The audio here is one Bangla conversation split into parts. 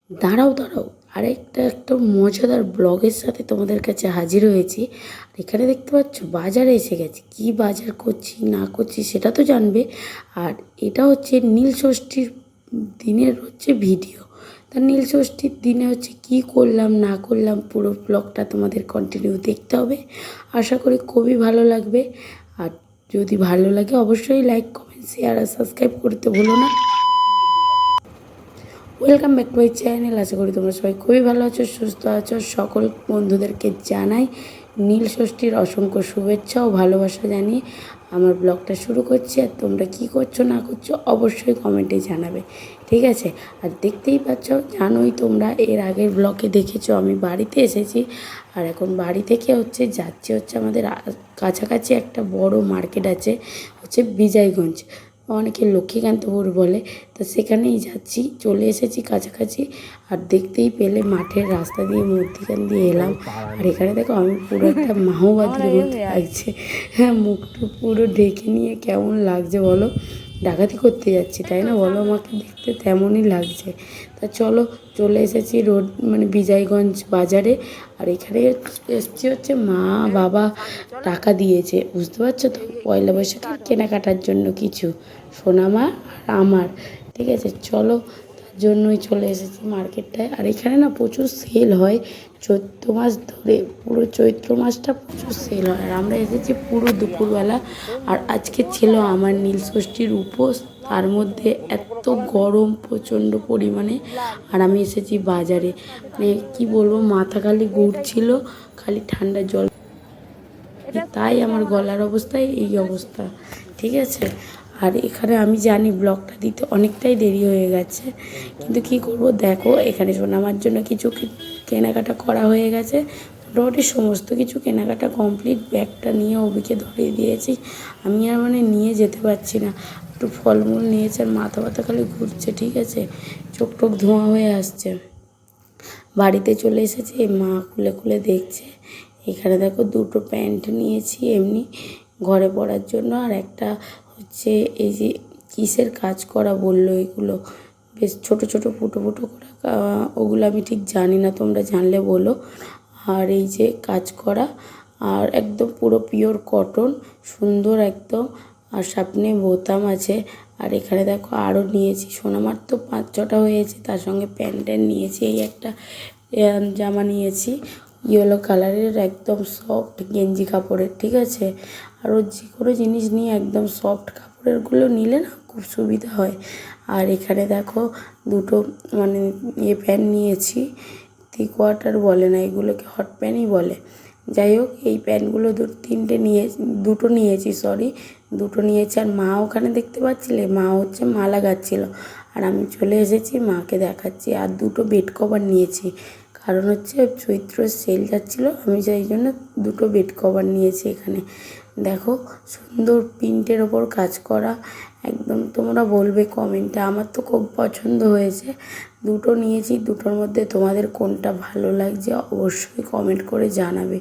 দাঁড়াও দাঁড়াও, একটা মজাদার ব্লগের সাথে তোমাদের কাছে হাজির হয়েছি। এখানে দেখতে পাচ্ছ বাজারে এসে গেছি, কি বাজার করছি না করছি সেটা তো জানবে। আর এটা হচ্ছে নীল ষষ্ঠীর দিনের ভিডিও। তা নীল ষষ্ঠীর দিনে কি করলাম না করলাম পুরো ব্লগটা তোমাদের কন্টিনিউ দেখতে হবে। আশা করি খুবই ভালো লাগবে। আর যদি ভালো লাগে অবশ্যই লাইক কমেন্ট শেয়ার আর সাবস্ক্রাইব করতে ভুলো না। Welcome back to my channel. আশা করি তোমরা সবাই খুবই ভালো আছো, সুস্থ আছো। সকল বন্ধুদেরকে জানাই নীল ষষ্ঠীর অসংখ্য শুভেচ্ছা ও ভালোবাসা জানিয়ে আমার ব্লগটা শুরু করছি। আর তোমরা কি করছো না করছো অবশ্যই কমেন্টে জানাবে, ঠিক আছে? আর দেখতেই পাচ্ছ, জানোই তোমরা, এর আগের ব্লগে দেখেছো আমি বাড়িতে এসেছি। আর এখন বাড়ি থেকে যাচ্ছি আমাদের কাছাকাছি একটা বড় মার্কেট আছে, বিজয়গঞ্জ, অনেকে লক্ষ্মীকান্তপুর বলে। তো সেখানেই যাচ্ছি, চলে এসেছি কাছাকাছি। আর দেখতেই পেলে মাঠের রাস্তা দিয়ে মধ্যিখান দিয়ে এলাম। আর এখানে দেখো আমি পুরো একটা মাওবাদীর মতো লাগছে। হ্যাঁ, মুখটা পুরো ঢেকে নিয়ে কেমন লাগছে বলো? ডাকাতি করতে যাচ্ছি তাই না বলো? আমাকে দেখতে তেমনই লাগছে। তা চলো, চলে এসেছি বিজয়গঞ্জ বাজারে। আর এখানে এসছি মা বাবা টাকা দিয়েছে, বুঝতে পারছো তো, পয়লা বৈশাখের কেনাকাটার জন্য কিছু সোনামা আর আমার, ঠিক আছে? চলো, তার জন্যই চলে এসেছি মার্কেটটায়। আর এখানে না প্রচুর সেল হয় চৈত্র মাস ধরে, পুরো চৈত্র মাসটা প্রচুর সেল হয়। আর আমরা এসেছি পুরো দুপুরবেলা। আর আজকে ছিল আমার নীল ষষ্ঠীর উপোস, তার মধ্যে এত গরম প্রচণ্ড পরিমাণে। আর আমি এসেছি বাজারে, কি বলবো, মাথা খালি ঘুরছিল, খালি ঠান্ডা জল, তাই আমার গলার অবস্থায় এই অবস্থা, ঠিক আছে? আর এখানে আমি জানি ব্লগটা দিতে অনেকটাই দেরি হয়ে গেছে, কিন্তু কি করব, দেখো এখানে সোনামার জন্য কিছু কেনাকাটা করা হয়ে গেছে। মোটামুটি সমস্ত কিছু কেনাকাটা কমপ্লিট। ব্যাগটা নিয়ে অভিকে ধরিয়ে দিয়েছি, আমি আর নিয়ে যেতে পারছি না। একটু ফলমূল নিয়েছে, আর মাথা ব্যথা খালি ঘুরছে, ঠিক আছে? চোখ টোক ধোঁয়া হয়ে আসছে। বাড়িতে চলে এসেছে, মা খুলে খুলে দেখছে। এখানে দেখো দুটো প্যান্ট নিয়েছি এমনি ঘরে পরার জন্য, আর একটা এই যে কিসের কাজ করা বললো, এগুলো বেশ ছোট ছোট ফুটো ফুটো করা, ওগুলো আমি ঠিক জানি না, তোমরা জানলে বলো। আর এই যে কাজ করা, আর একদম পুরো পিওর কটন, সুন্দর একদম। আর সামনে বোতাম আছে। আর এখানে দেখো আরও নিয়েছি, সোনামার তো 5-6টা হয়েছে, তার সঙ্গে প্যান্ট নিয়েছি। এই একটা জামা নিয়েছি ইয়েলো কালারের, একদম সফট গেঞ্জি কাপড়ের, ঠিক আছে? আরও যে কোনো জিনিস নিয়ে একদম সফট কাপড়েরগুলো নিলে না খুব সুবিধা হয়। আর এখানে দেখো দুটো প্যান্ট নিয়েছি, 3/4 বলে না, এগুলোকে হট প্যান্টই বলে। যাই হোক, এই প্যান্টগুলো দুটো নিয়েছি, দুটো নিয়েছি। আর মা ওখানে দেখতে পাচ্ছিলে, মা মালা গাচ্ছিল, আর আমি চলে এসেছি মাকে দেখাচ্ছি। আর দুটো বেড কভার নিয়েছি, কারণ চৈত্র সেল যাচ্ছিলো, আমি সেই জন্য দুটো বেড কভার নিয়েছি। এখানে দেখো সুন্দর প্রিন্টের ওপর কাজ করা, একদম তোমরা বলবে কমেন্টে, আমার তো খুব পছন্দ হয়েছে। দুটো নিয়েছি, দুটোর মধ্যে তোমাদের কোনটা ভালো লাগছে অবশ্যই কমেন্ট করে জানাবে,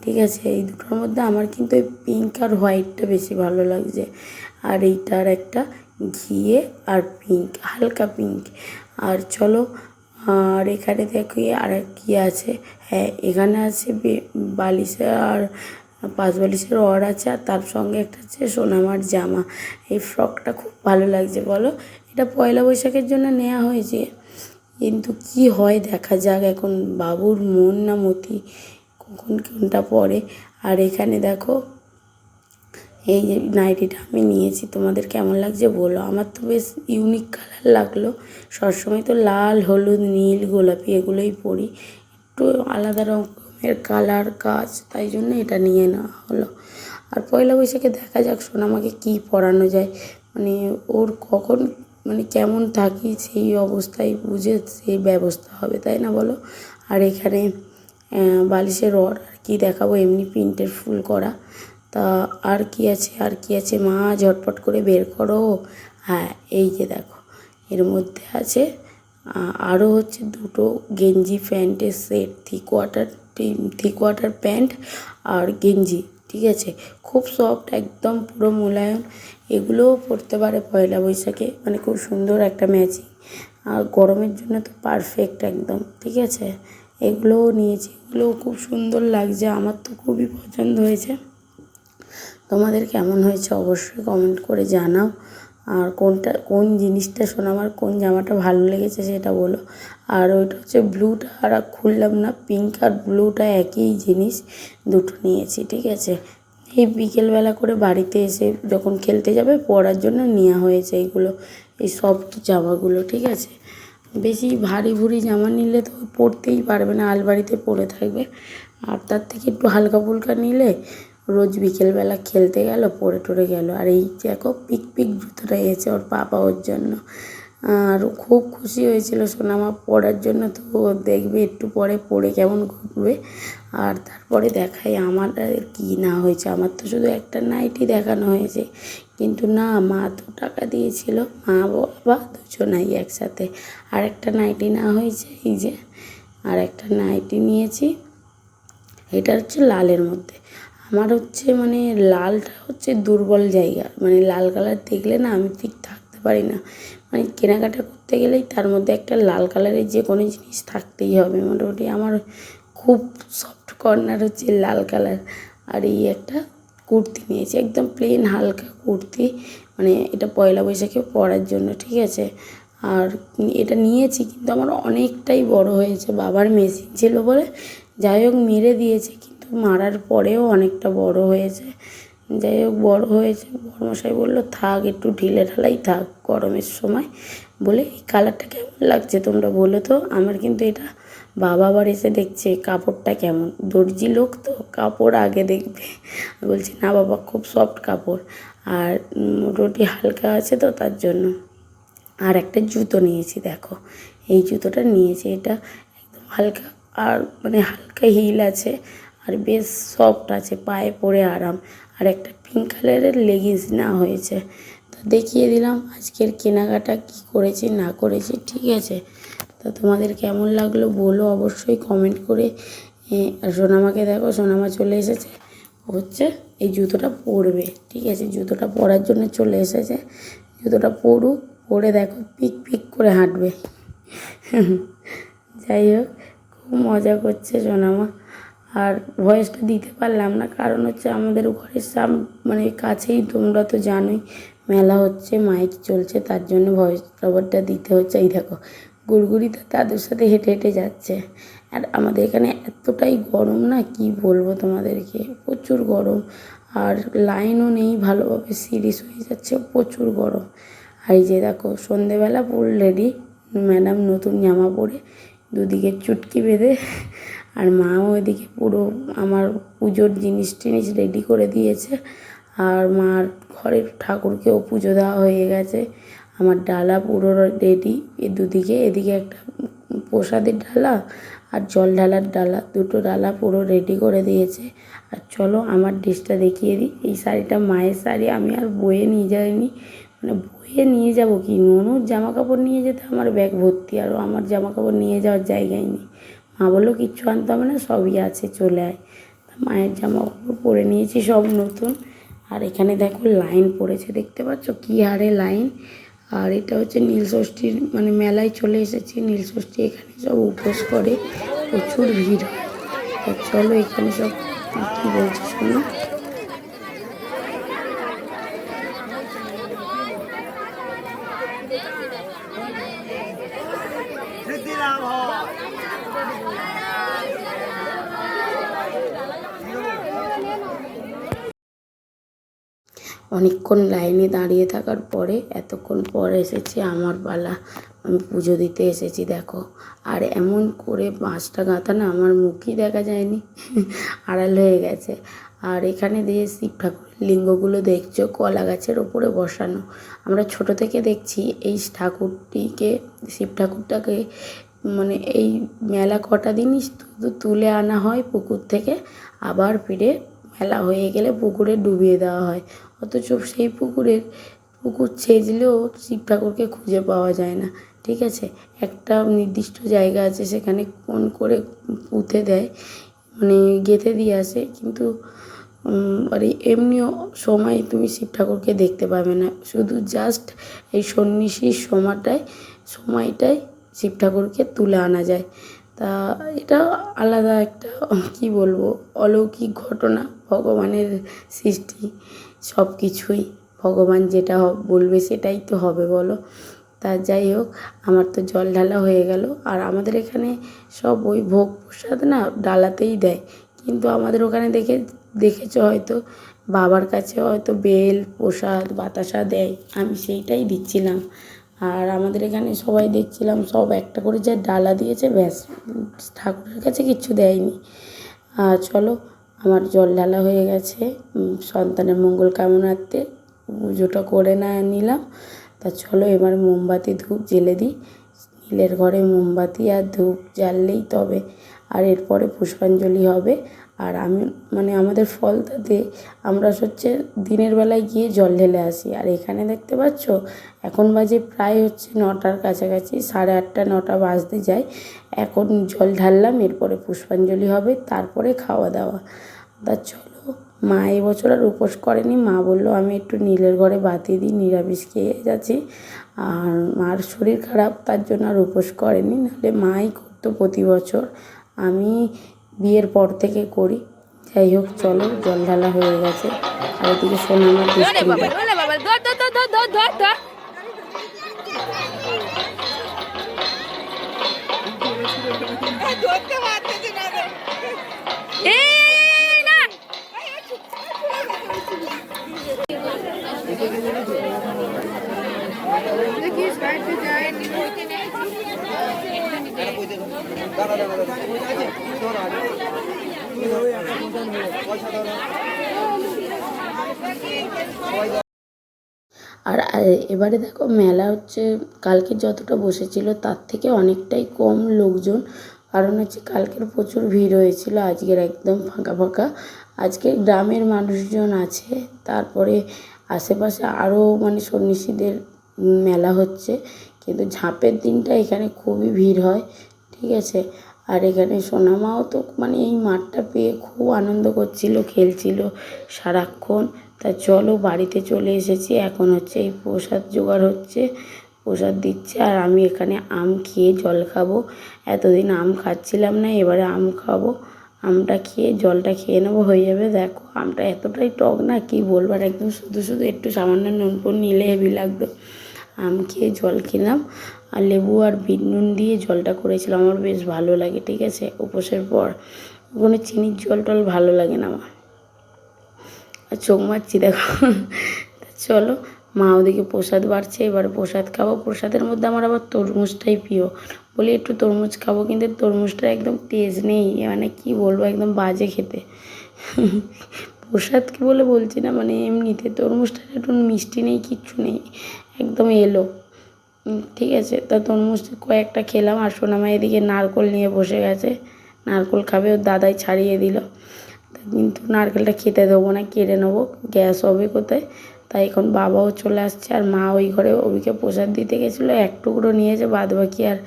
ঠিক আছে? এই দুটোর মধ্যে আমার কিন্তু এই পিঙ্ক আর হোয়াইটটা বেশি ভালো লাগছে। আর এইটার একটা ঘিয়ে আর পিঙ্ক, হালকা পিঙ্ক। আর চলো, আর এখানে দেখি আর কি আছে। হ্যাঁ, এখানে আছে বালিশের আর 5 বালিশের অর আছে, আর তার সঙ্গে একটা সোনামার জামা। এই ফ্রকটা খুব ভালো লাগছে বলো? এটা পয়লা বৈশাখের জন্য নেওয়া হয়েছে, কিন্তু কি হয় দেখা যাক, এখন বাবুর মন না মতি, কখন কোনটা পরে। আর এখানে দেখো এই যে নাইটিটা আমি নিয়েছি, তোমাদের কেমন লাগছে বলো? আমার তো বেশ ইউনিক কালার লাগলো। সবসময় তো লাল, হলুদ, নীল, গোলাপি এগুলোই পরি, একটু আলাদা রকমের কালার কাজ, তাই জন্য এটা নিয়ে নেওয়া হলো। আর পয়লা বৈশাখে দেখা যাক সোনামাকে কী পরানো যায়, ওর কখন কেমন থাকি সেই অবস্থায় বুঝে সেই ব্যবস্থা হবে, তাই না বলো? আর এখানে বালিশের রড, আর কি দেখাবো, এমনি প্রিন্টের ফুল করা। তা আর কি আছে মা ঝটপট করে বের করো। হ্যাঁ, এই যে দেখো, এর মধ্যে আছে আরও দুটো গেঞ্জি প্যান্টের সেট, 3/4 প্যান্ট আর গেঞ্জি, ঠিক আছে? খুব সফট, একদম পুরো মোলায়েম। এগুলোও পরতে পারে পয়লা বৈশাখে, খুব সুন্দর একটা ম্যাচিং। আর গরমের জন্য তো পারফেক্ট একদম, ঠিক আছে। এগুলোও নিয়েছি, এগুলোও খুব সুন্দর লাগছে, আমার তো খুবই পছন্দ হয়েছে। তোমাদের কেমন হয়েছে অবশ্যই কমেন্ট করে জানাও। আর কোন জিনিসটা আমার কোন জামাটা ভালো লেগেছে সেটা বলো। আর ওইটা হচ্ছে ব্লুটা আর খুললাম না, পিঙ্ক আর ব্লুটা একই জিনিস, দুটো নিয়েছি, ঠিক আছে। এই বিকেলবেলা করে বাড়িতে এসে যখন খেলতে যাবে পরার জন্য নেওয়া হয়েছে এইগুলো, এই সফট জামাগুলো, ঠিক আছে। বেশি ভারী ভুরি জামা নিলে তো পরতেই পারবে না, আলমারিতে পরে থাকবে। আর তার থেকে একটু হালকা ফুলকা নিলে রোজ বিকেলবেলা খেলতে গেল, পরে টরে গেল। আর এই দেখো পিক জুতোটা এসেছে ওর পাপা ওর জন্য, আর খুব খুশি হয়েছিল সোনামা পরার জন্য। তো দেখবে একটু পরে পরে কেমন ঘুরবে। আর তারপরে দেখাই আমার কি না হয়েছে। আমার তো শুধু একটা নাইটি দেখানো হয়েছে, কিন্তু না, মা তো টাকা দিয়েছিল, মা বাবা দুজনাই একসাথে। আর একটা নাইটি না হয়েছে, এই যে আর একটা নাইটি নিয়েছি, এটা হচ্ছে লালের মধ্যে। আমার হচ্ছে মানে লালটা হচ্ছে দুর্বল জায়গা, মানে লাল কালার দেখলে না আমি ঠিক থাকতে পারি না। মানে কেনাকাটা করতে গেলেই তার মধ্যে একটা লাল কালারের যে কোনো জিনিস থাকতেই হবে। মোটামুটি আমার খুব সফট কর্নার হচ্ছে লাল কালার। আর এই একটা কুর্তি নিয়েছি, একদম প্লেন হালকা কুর্তি, মানে এটা পয়লা বৈশাখে পরার জন্য, ঠিক আছে। আর এটা নিয়েছি কিন্তু আমার অনেকটাই বড় হয়েছে, বাবার মেশিন ছিল বলে যাই হোক মেরে দিয়েছে, কিন্তু মারার পরেও অনেকটা বড় হয়েছে। যাই হোক বড় হয়েছে, বড়মশাই বললো থাক, একটু ঢিলে ঢালাই থাক গরমের সময় বলে। এই কালারটা কেমন লাগছে তোমরা বলো তো। আমার কিন্তু এটা বাবা আবার এসে দেখছে কাপড়টা কেমন, দর্জি লোক তো কাপড় আগে দেখবে। বলছি না বাবা খুব সফট কাপড়, আর মোটামুটি হালকা আছে তো তার জন্য। আর একটা জুতো নিয়েছি, দেখো এই জুতোটা নিয়েছি, এটা একদম হালকা, আর মানে হালকা হিল আছে, আর বেশ সফট আছে, পায়ে পরে আরাম। আর একটা পিঙ্ক কালারের লেগিংস নেওয়া হয়েছে। তো দেখিয়ে দিলাম আজকের কেনাকাটা কি করেছি না করেছি, ঠিক আছে। তো তোমাদের কেমন লাগলো বলো অবশ্যই কমেন্ট করে। আর সোনামাকে দেখো, সোনামা চলে এসেছে, হচ্ছে এই জুতোটা পরবে, ঠিক আছে। জুতোটা পরার জন্য চলে এসেছে, জুতোটা পরুক, পরে দেখো পিক করে হাঁটবে। যাই হোক খুব মজা করছে সোনামা। আর ভয়েসটা দিতে পারলাম না, কারণ হচ্ছে আমাদের ঘরের মানে কাছেই তোমরা তো জানোই মেলা হচ্ছে, মাইক চলছে, তার জন্য ভয়েস ওভারটা দিতে হচ্ছে। এই দেখো গুড়গুড়িটা তাদের সাথে হেঁটে হেঁটে যাচ্ছে। আর আমাদের এখানে এতটাই গরম না, কি বলবো তোমাদেরকে, প্রচুর গরম। আর লাইনও নেই ভালোভাবে, সিরিজ হয়ে যাচ্ছে, প্রচুর গরম। আর এই যে দেখো সন্ধেবেলা ফুল রেডি, ম্যাডাম নতুন জামা পরে দুদিকে চুটকি বেঁধে, আর মাও এদিকে পুরো আমার পুজোর জিনিস টিনিস রেডি করে দিয়েছে। আর মার ঘরের ঠাকুরকেও পুজো দেওয়া হয়ে গেছে। আমার ডালা পুরো রেডি, দুদিকে, এদিকে একটা প্রসাদের ডালা আর জল ঢালার ডালা, দুটো ডালা পুরো রেডি করে দিয়েছে। আর চলো আমার ড্রেসটা দেখিয়ে দিই। এই শাড়িটা মায়ের শাড়ি, আমি আর বয়ে নিয়ে যাইনি, মানে বয়ে নিয়ে যাব কি, ননুর জামা কাপড় নিয়ে যেতে আমার ব্যাগ ভর্তি, আর আমার জামা কাপড় নিয়ে যাওয়ার জায়গায় নেই। মা বললো কিচ্ছু আনতে হবে না, সবই আছে, চলে আয়। তা মায়ের জামা কাপড় পরে নিয়েছি সব নতুন। আর এখানে দেখো লাইন পড়েছে, দেখতে পাচ্ছ কী হারে লাইন। আর এটা হচ্ছে নীলষষ্ঠীর, মানে মেলায় চলে এসেছি, নীলষষ্ঠী এখানে সব উপোস করে, প্রচুর ভিড় হয়। তা চলো এখানে সব কী বলছে শোনো। অনেকক্ষণ লাইনে দাঁড়িয়ে থাকার পরে এতক্ষণ পর এসেছি আমার পালা, আমি পুজো দিতে এসেছি দেখো। আর এমন করে পাঁচটা গাঁথা না, আমার মুখই দেখা যায়নি, আড়াল হয়ে গেছে। আর এখানে দিয়ে শিব ঠাকুরের লিঙ্গগুলো দেখছো কলা গাছের ওপরে বসানো। আমরা ছোট থেকে দেখছি এই ঠাকুরটিকে, শিব ঠাকুরটাকে, মানে এই মেলা কটা দিনই তুলে আনা হয় পুকুর থেকে, আবার ফিরে মেলা হয়ে গেলে পুকুরে ডুবিয়ে দেওয়া হয়। অথচ সেই পুকুর ছেঁচলেও শিব ঠাকুরকে খুঁজে পাওয়া যায় না, ঠিক আছে। একটা নির্দিষ্ট জায়গা আছে, সেখানে কোন করে পুঁতে দেয়, মানে গেঁথে দিয়ে আসে, কিন্তু আর এমনিও সময় তুমি শিব ঠাকুরকে দেখতে পাবে না, শুধু জাস্ট এই সন্ন্যাসীর সময়টায় সময়টাই শিব ঠাকুরকে তুলে আনা যায়। তা এটা আলাদা একটা কি বলবো অলৌকিক ঘটনা, ভগবানের সৃষ্টি, সব কিছুই ভগবান যেটা বলবে সেটাই তো হবে বলো। তা যাই হোক, আমার তো জল ঢালা হয়ে গেল। আর আমাদের এখানে সব ওই ভোগ প্রসাদ না ডালাতেই দেয়, কিন্তু আমাদের ওখানে দেখেছো হয়তো বাবার কাছে হয়তো বেল প্রসাদ বাতাসা দেয়, আমি সেইটাই দিচ্ছিলাম। আর আমাদের এখানে সবাই দেখছিলাম সব একটা করে যা ডালা দিয়েছে ব্যাস, ঠাকুরের কাছে কিচ্ছু দেয়নি। চলো, আমার জল ঢালা হয়ে গেছে, সন্তানের মঙ্গল কামনার্থে পুজোটা করে নিলাম। তা চলো এবার মোমবাতি ধূপ জ্বেলে দিই। নীলের ঘরে মোমবাতি আর ধূপ জ্বাললেই তবে, আর এরপরে পুষ্পাঞ্জলি হবে। আর আমি আমাদের ফলতাতে আমরা হচ্ছে দিনের বেলায় গিয়ে জল ঢেলে আসি। আর এখানে দেখতে পাচ্ছ এখন বাজে প্রায় হচ্ছে 9টার কাছাকাছি, 8:30 9টা বাজতে যায়। এখন জল ঢাললাম, এরপরে পুষ্পাঞ্জলি হবে, তারপরে খাওয়া দাওয়া। তা চলো, মা এবছর আর উপোস করেনি, মা বললো আমি একটু নীলের ঘরে বাতি দিই, নিরামিষ খেয়ে যাচ্ছি। আর মার শরীর খারাপ, তার জন্য আর উপোস করেনি, নাহলে মাই করতো প্রতি বছর, আমি বিয়ের পর থেকে করি। যাই হোক চলো, জল ঢালা হয়ে গেছে। আর এদিকে শোনো আমার আর এবারে দেখো মেলা হচ্ছে কালকে যতটা বসেছিল তার থেকে অনেকটাই কম লোকজন, কারণ হচ্ছে কালকের প্রচুর ভিড় হয়েছিল, আজকের একদম ফাঁকা ফাঁকা। আজকে গ্রামের মানুষজন আছে, তারপরে আশেপাশে আরও সন্ন্যাসীদের মেলা হচ্ছে, কিন্তু ঝাঁপের দিনটা এখানে খুবই ভিড় হয়, ঠিক আছে। আর এখানে সোনামাও তো এই মাঠটা পেয়ে খুব আনন্দ করছিল, খেলছিল সারাক্ষণ। তা চলো বাড়িতে চলে এসেছি, এখন হচ্ছে এই প্রসাদ জোগাড় হচ্ছে, প্রসাদ দিচ্ছে। আর আমি এখানে আম খেয়ে জল খাবো, এতদিন আম খাচ্ছিলাম না, এবারে আম খাবো, আমটা খেয়ে জলটা খেয়ে নেবো, হয়ে যাবে। দেখো আমটা এতটাই টক না কি বলবো, আর একদম শুধু শুধু একটু সামান্য নুন ফুন নিলে হেভি লাগতো। আম খেয়ে জল খেলাম, আর লেবু আর বিট নুন দিয়ে জলটা করেছিলাম, আমার বেশ ভালো লাগে, ঠিক আছে। উপোসের পর কোনো চিনির জল টল ভালো লাগে না আমার। আর চোখ মারছি দেখো। চলো, মা ওদিকে প্রসাদ বাড়ছে, এবারে প্রসাদ খাবো। প্রসাদের মধ্যে আমার আবার তরমুজটাই প্রিয়, বলি একটু তরমুজ খাবো, কিন্তু তরমুজটা একদম টেস্ট নেই, কি বলবো একদম বাজে খেতে। প্রসাদ কি বলে বলছি না, এমনিতে তরমুজটা একটু মিষ্টি নেই, কিচ্ছু নেই, একদম এলো, ঠিক আছে। তা তরমুজ কয়েকটা খেলাম। আর সোনামা এদিকে নারকোল নিয়ে বসে গেছে, নারকোল খাবে, ওর দাদাই ছাড়িয়ে দিল, কিন্তু নারকেলটা খেতে দেবো না, কেড়ে নেবো, গ্যাস হবে কোথায়। তাই এখন বাবাও চলে আসছে, আর মা ওই ঘরে ওদিকে প্রসাদ দিতে গেছিলো, এক টুকরো নিয়েছে, বাদ বাকি আর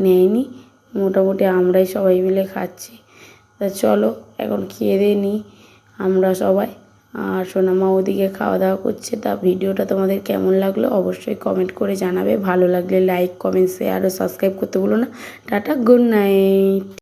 নেয়নি। মোটামুটি আমরাই সবাই মিলে খাচ্ছি। তা চলো এখন খেয়ে দিয়ে নিই আমরা সবাই। আর সোনামা ওদিকে খাওয়া দাওয়া করছে। তা ভিডিওটা তোমাদের কেমন লাগলো অবশ্যই কমেন্ট করে জানাবে, ভালো লাগলে লাইক কমেন্ট শেয়ার ও সাবস্ক্রাইব করতে ভুলো না। Tata, good night.